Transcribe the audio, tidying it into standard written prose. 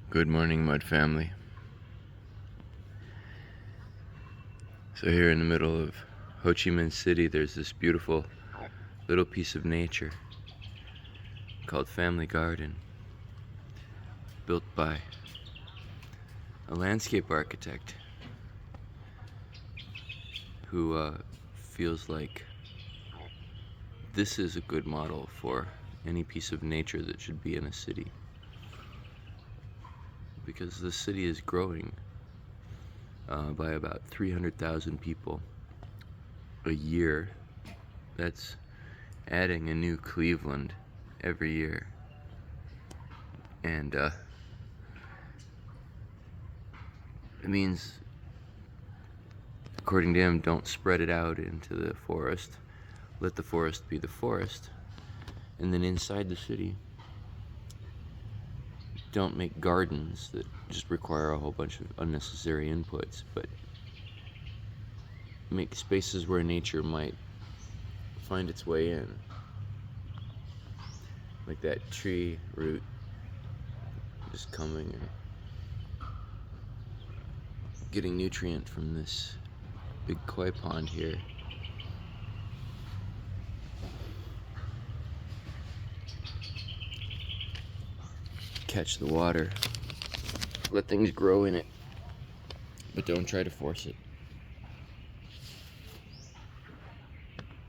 Good morning, Mud family. So here in the middle of Ho Chi Minh City, there's this beautiful little piece of nature called Family Garden, built by a landscape architect who feels like this is a good model for any piece of nature that should be in a city, because the city is growing by about 300,000 people a year. That's adding a new Cleveland every year. And it means, according to him, don't spread it out into the forest. Let the forest be the forest. And then inside the city, don't make gardens that just require a whole bunch of unnecessary inputs, but make spaces where nature might find its way in. Like that tree root just coming and getting nutrient from this big koi pond here. Catch the water, let things grow in it, but don't try to force it.